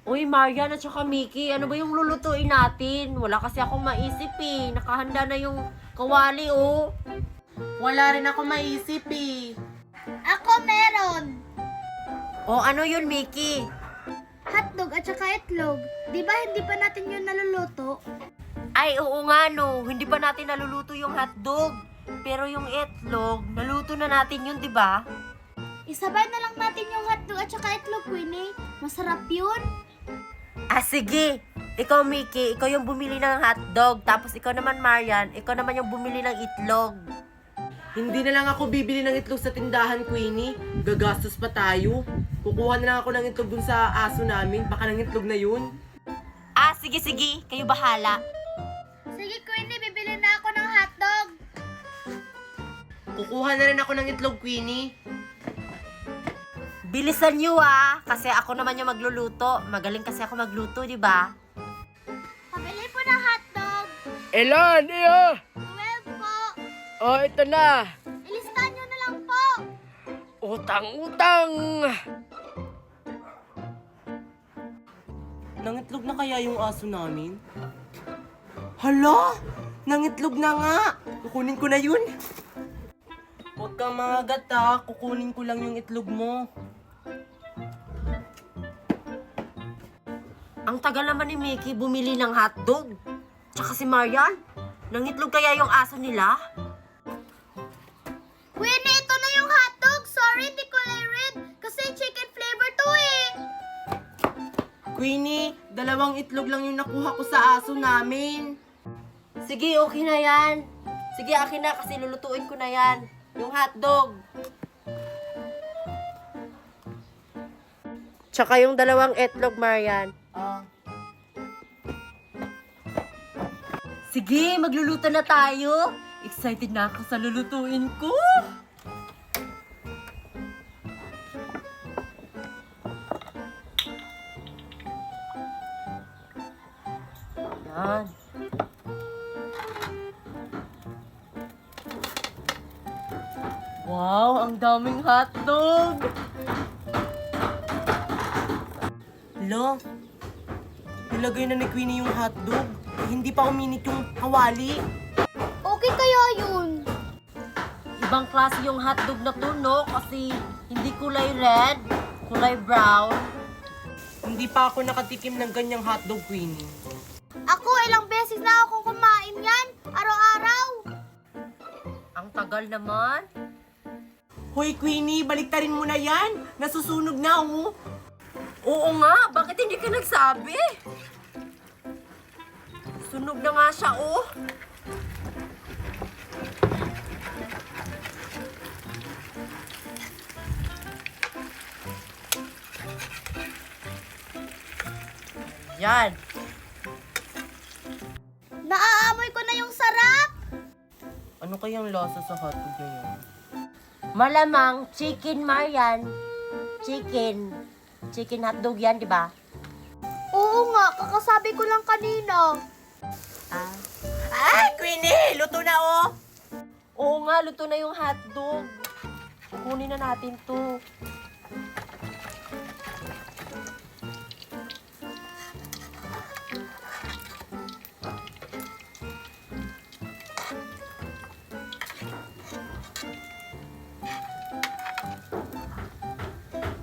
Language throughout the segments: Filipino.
Uy, Marian at saka Mickey, ano ba yung lulutuin natin? Wala kasi akong maisip eh. Nakahanda na yung kawali oh. Wala rin ako maisip eh. Ako meron! O ano yun, Mickey? Hotdog at saka itlog. Di ba hindi pa natin yun naluluto? Ay, oo nga no. Hindi pa natin naluluto yung hotdog. Pero yung itlog, naluto na natin yun, di ba? Isabay na lang natin yung hotdog at saka itlog, Queenie. Masarap yun. Ah, sige. Ikaw, Mickey, ikaw yung bumili ng hotdog. Tapos ikaw naman, Marian, ikaw naman yung bumili ng itlog. Hindi na lang ako bibili ng itlog sa tindahan, Queenie. Gagastos pa tayo. Kukuha na lang ako ng itlog dun sa aso namin. Baka ng itlog na yun. Ah, sige, sige. Kayo bahala. Sige, Queenie, bibili na ako ng hotdog. Kukuha na rin ako ng itlog, Queenie. Bilisan nyo ah, kasi ako naman yung magluluto. Magaling kasi ako magluto, di ba? Pabili po ng hotdog. Ilan, iyo? 12 po. Oh, ito na. Ilistahan nyo na lang po. Utang-utang. Nangitlog na kaya yung aso namin? Hala! Nangitlog na nga! Kukunin ko na yun. Huwag kang mangagat ha. Kukunin ko lang yung itlog mo. Ang tagal naman ni Mickey bumili ng hotdog. Tsaka si Marian, nangitlog kaya yung aso nila? Queenie, ito na yung hotdog. Sorry, di kulay red. Kasi chicken flavor to eh. Queenie, 2 itlog lang yung nakuha ko sa aso namin. Sige, okay na yan. Sige, akin na kasi lulutuin ko na yan. Yung hotdog. Tsaka yung 2 itlog, Marian. Sige, magluluto na tayo. Excited na ako sa lulutuin ko. Yan. Wow, ang daming hotdog. Lo, nilagay na ni Queenie yung hotdog. Hindi pa uminit yung kawali. Okay kaya yun. Ibang klase yung hotdog na to, no? Kasi hindi kulay red, kulay brown. Hindi pa ako nakatikim ng ganyang hotdog, Queenie. Ako, ilang beses na ako kumain yan. Araw-araw. Ang tagal naman. Hoy, Queenie, baliktarin mo na yan. Nasusunog na, oh. Oo nga, bakit hindi ka nagsabi? Sunog na nga siya, oh. Yan. Naaamoy ko na yung sarap. Ano kayang lasa sa hotdog na yun? Malamang chicken, Marian. Chicken. Chicken hotdog yan, di ba? Oo nga, kakasabi ko lang kanina. Ah. Ay, Queenie! Luto na, oh! Oo nga, luto na yung hotdog. Kunin na natin to.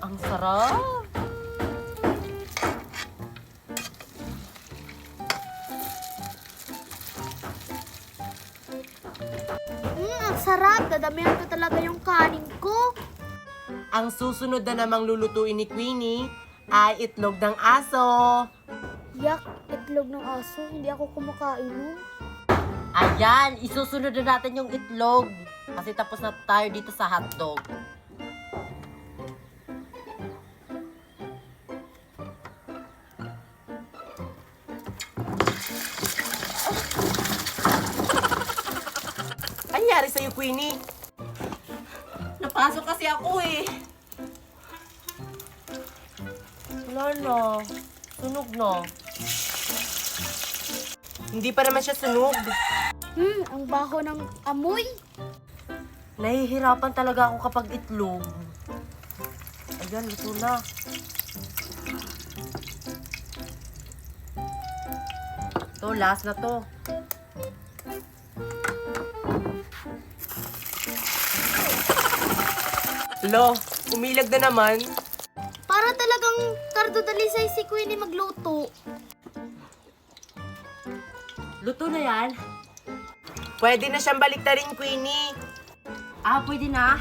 Ang sarap. Ang sarap. Dadamihan ko talaga yung kanin ko. Ang susunod na namang lulutuin ni Queenie ay itlog ng aso. Yak, itlog ng aso. Hindi ako kumakain nun. Ayan, isusunod na natin yung itlog. Kasi tapos na tayo dito sa hotdog. Ano nangyari sa'yo, Queenie? Napasok kasi ako eh. Wala na. Sunog na. Hindi pa naman siya sunog. Ang baho ng amoy. Nahihirapan talaga ako kapag itlog. Ayan, luto na. To, last na to. Lo, umilag na naman. Para talagang kardodalisay si Queenie magluto. Luto na yan? Pwede na siyang baliktarin, Queenie. Ah, pwede na.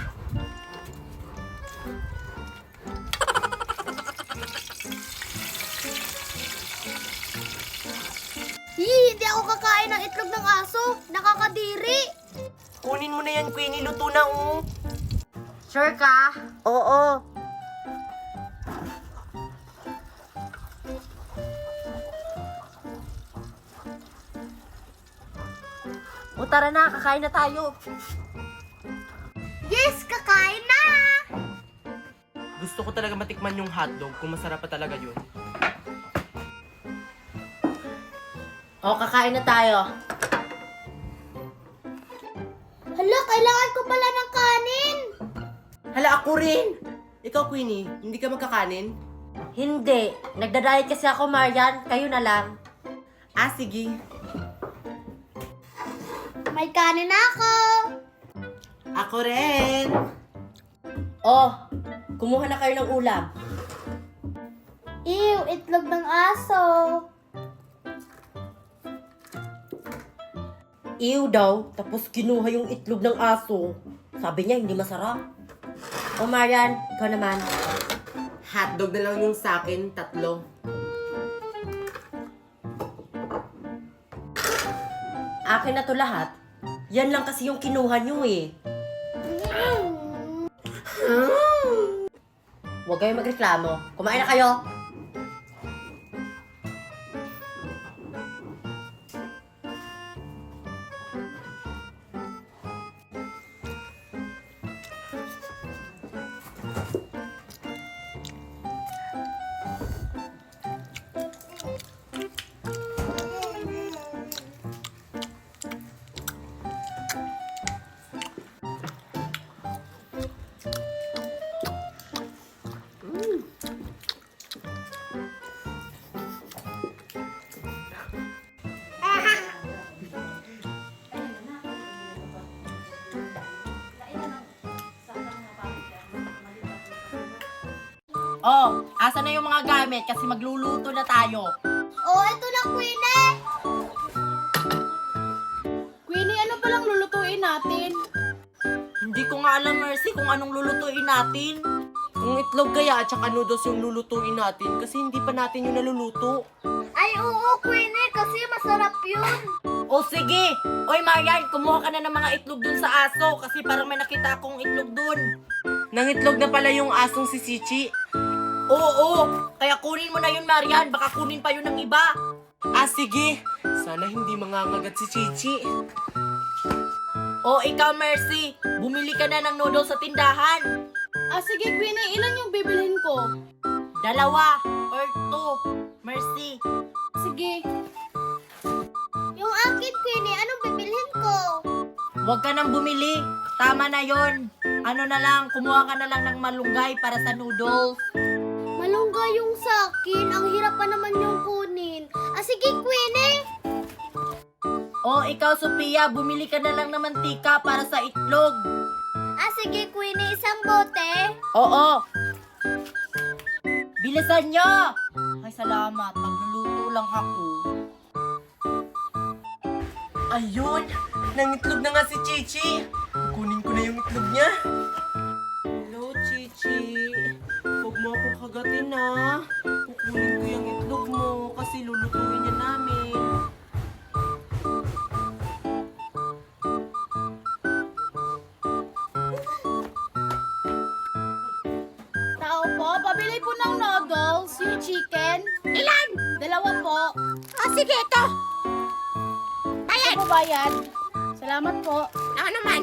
Hindi ako kakain ng itlog ng aso. Nakakadiri. Kunin mo na yan, Queenie. Luto na, oh. Sure ka? Oo. O tara na, kakain na tayo. Yes, kakain na! Gusto ko talaga matikman yung hotdog kung masarap pa talaga yun. O, kakain na tayo. Hala, kailangan ko pala ng kanin. Hala, ako rin! Ikaw, Queenie, hindi ka magkakanin? Hindi. Nagda-diet kasi ako, Marian. Kayo na lang. Ah, sige. May kanin na ako. Ako rin! Oh, kumuha na kayo ng ulam. Ew, itlog ng aso. Ew daw, tapos kinuha yung itlog ng aso. Sabi niya, hindi masarap. O Marian, ikaw naman. Hotdog na lang yung sa akin, 3. Akin na to lahat. Yan lang kasi yung kinuha nyo eh. Huwag kayong magreklamo. Kumain na kayo. Oh, asa na yung mga gamit kasi magluluto na tayo. Oh, ito na, Queenie. Queenie, ano palang lulutuin natin? Hindi ko nga alam, Mercy, kung anong lulutuin natin. Kung itlog kaya at saka noodles yung lulutuin natin kasi hindi pa natin yung naluluto. Ay, oo, Queenie, kasi masarap yun. O sige! Oy Marian, kumuha ka na ng mga itlog dun sa aso kasi parang may nakita akong itlog dun. Nangitlog na pala yung asong si Chichi. Oo, kaya kunin mo na yun Marian, baka kunin pa yun ng iba. Ah, sige. Sana hindi mangangagat si Chichi. O ikaw Mercy, bumili ka na ng noodles sa tindahan. Ah, sige, Queenie, ilan yung bibilhin ko? 2 or 2, Mercy. Sige. Yung akin, Queenie, anong bibilhin ko? Huwag ka nang bumili, tama na yon. Ano na lang, kumuha ka na lang ng malunggay para sa noodles. Malungga yung sakin. Ang hirap pa naman yung kunin. Ah, sige, Queenie. O ikaw Sophia, bumili ka na lang ng mantika para sa itlog. Ah, sige, Queenie. Isang bote. Oo. Bilisan nyo! Ay, salamat. Magluluto lang ako. Ayun! Nangitlog na nga si Chichi. Kunin ko na yung itlog niya. Hello, Chichi. Huwag mo akong kagatin, ha. Kukunin ko yung itlog mo kasi lulutuin niya namin. Tao po, pabili po ng noodles, yung chicken. Ilan? 2 po. Ah, sige, ito. Ano po bayad? Salamat po. Ako naman.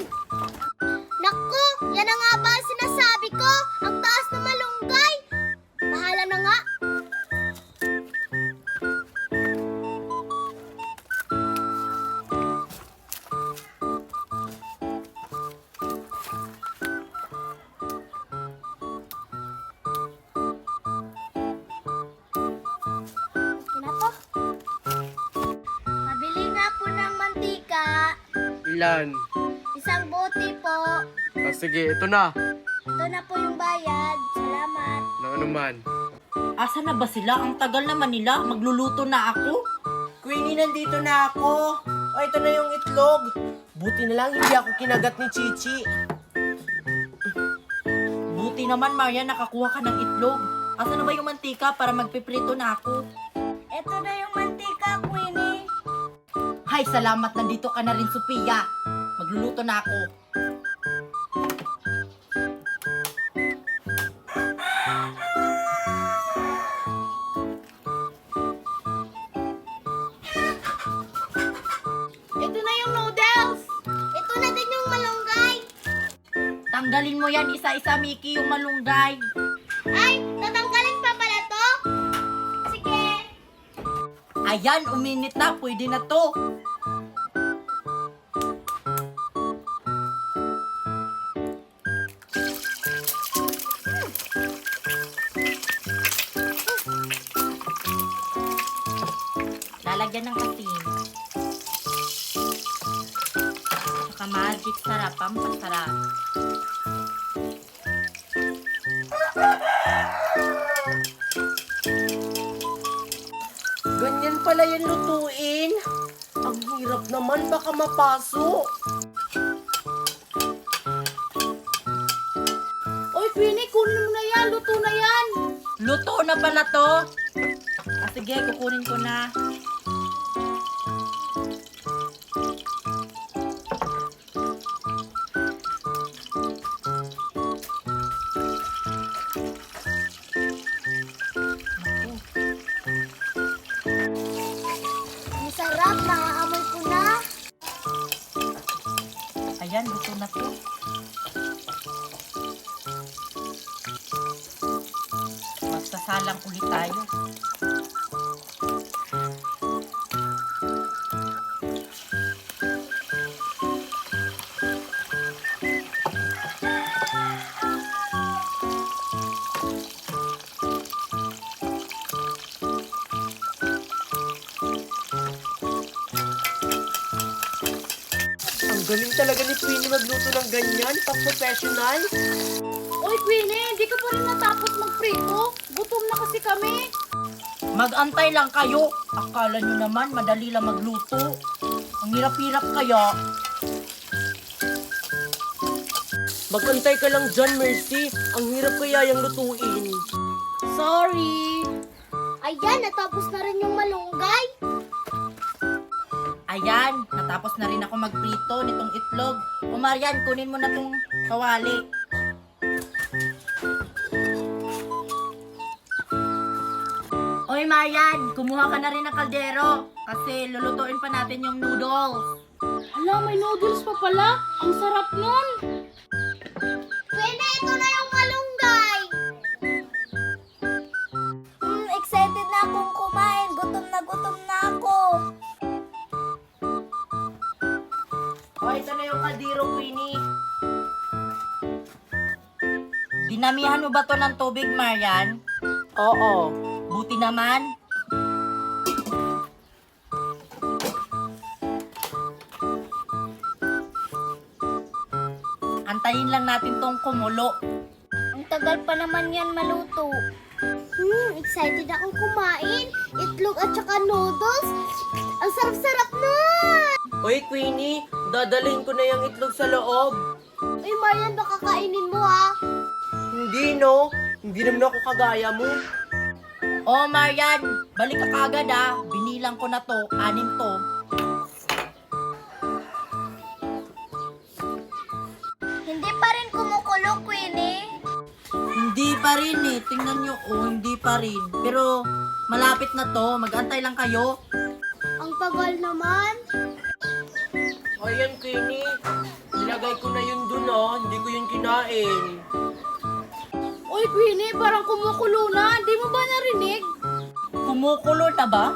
Naku, yan na nga ba ang sinasabi ko? Ang taas na malunggay. Bahala na nga. Okay na to. Ilan? Isang bote po. Ah, sige, ito na. Ito na po yung bayad. Salamat. Nang anuman. Asa na ba sila? Ang tagal naman nila. Magluluto na ako. Queenie, nandito na ako. O, ito na yung itlog. Buti na lang hindi ako kinagat ni Chichi. Buti naman, Marian, nakakuha ka ng itlog. Asa na ba yung mantika para magpiprito na ako? Ito na yung mantika, Queenie. Hay, salamat. Nandito ka na rin, Sophia. Magluluto na ako. Ito na yung noodles. Ito na din yung malunggay. Tanggalin mo yan isa-isa, Mickey, yung malunggay. Ay, tatanggalin pa pala to? Sige. Ayan, uminit na. Pwede na to. Lalagyan ng asin. Saka magic sarap, pampasarap. Ganyan pala yung lutuin. Ang hirap naman, baka mapaso. Oy, Queenie, kunin mo na yan. Luto na yan. Luto na pala to. Ah, sige, kukunin ko na. Ang sarap, nakaamoy ko na. Ayan, luto na to. Magsasalang ulit tayo. Ang galing talaga ni Queenie magluto ng ganyan, pang-professional. Oy, Queenie, hindi ka pa rin natapos magprito. Gutom na kasi kami. Mag-antay lang kayo. Akala nyo naman, madali lang magluto. Ang hirap-hirap kaya. Magantay ka lang dyan, Mercy. Ang hirap kaya yung lutuin. Sorry. Ayan, natapos na rin yung malunggay. Ayan, natapos na rin ako magprito nitong itlog. O Marian, kunin mo na tong kawali. Oy Marian, kumuha ka na rin ng kaldero. Kasi lulutuin pa natin yung noodles. Hala, may noodles pa pala. Ang sarap nun. Queenie, ito na yung malunggay. Excited na akong kumain. Gutom na ako. O, ito na yung kaldero, Queenie. Dinamihan mo ba to ng tubig, Marian? Oo. Buti naman. Antayin lang natin tong kumulo. Ang tagal pa naman yan maluto. Excited akong kumain. Itlog at saka noodles. Ang sarap-sarap nun! Hoy, Queenie, dadalhin ko na yung itlog sa loob. Uy, Marian, baka kainin mo ha. Hindi, no? Hindi naman ako kagaya mo. Oh, Marian, balik ka kagad ah. Binilang ko na to, 6 to. Hindi pa rin kumukulo, Queenie. Hindi pa rin eh. Tingnan nyo, oh, hindi pa rin. Pero, malapit na to. Mag-antay lang kayo. Ang tagal naman. Ayan, Queenie. Nilagay ko na yun dun, ah. Hindi ko yun kinain. Oy, Queenie, parang kumukulo na. Hindi mo ba narinig? Kumukulo na ba?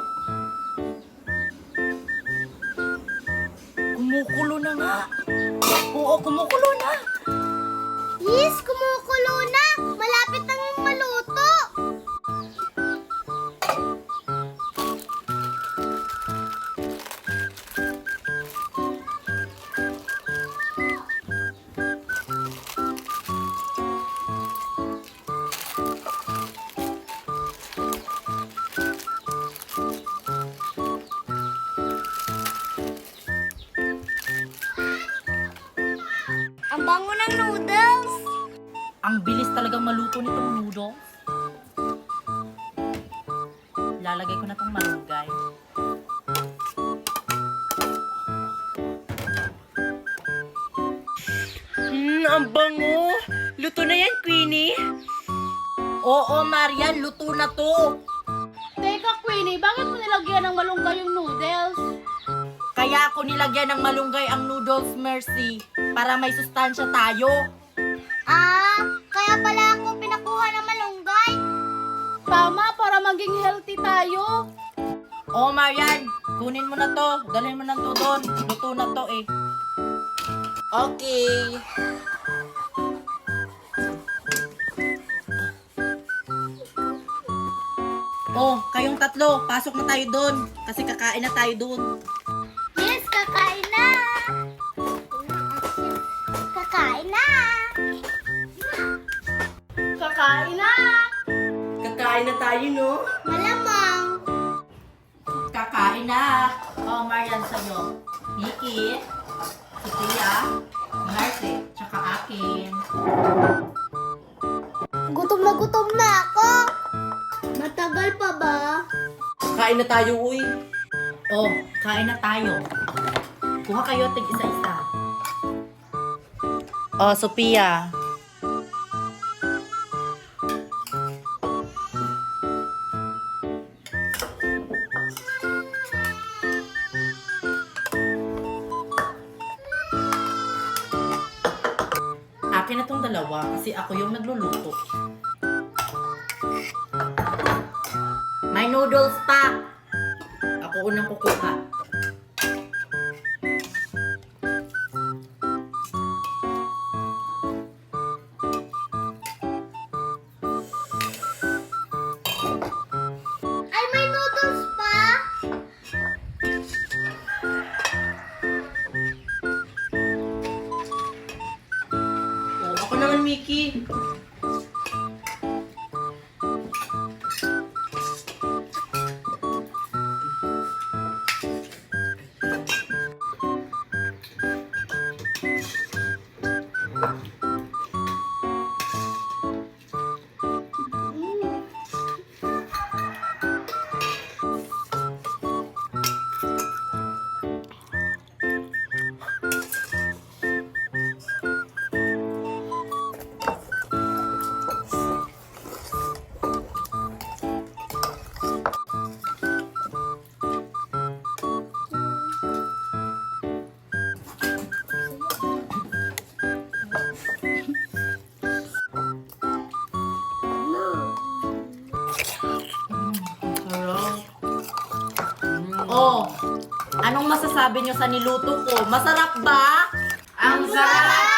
Kumukulo na nga. Oo, kumukulo na. Yes, kumukulo na. Malapit nang maluto. Ang bilis talagang maluto nitong noodles. Lalagay ko na tong malunggay. Ang bango. Luto na yan, Queenie. Oo, Marian, luto na to. Teka, Queenie, bakit mo nilagyan ng malunggay yung noodles? Kaya ako nilagyan ng malunggay ang noodles, Mercy, para may sustansya tayo. Kaya pala ako pinakuha ng malunggay. Tama, para maging healthy tayo. Oh, Marian, kunin mo na to. Dalhin mo na to doon. Luto na to eh. Okay. Oh, kayong tatlo, pasok na tayo doon. Kasi kakain na tayo doon. Yes, kakain na. Kakain na. Kakain na! Kakain na tayo, no? Malamang. Kakain na. Oh, Marian sa'yo. Nikki, si Tia, Marcy, tsaka akin. Gutom na ako. Matagal pa ba? Kain na tayo, uy. Oh, kain na tayo. Kuha kayo tig isa-isa. Oh, Sophia. Akin na tong dalawa kasi ako yung nagluluto. May noodles pa. Ako unang kukuha. Ay, may noodles pa. Oh, ako naman, Mickey. Oh, anong masasabi nyo sa niluto ko? Masarap ba? Ang sarap!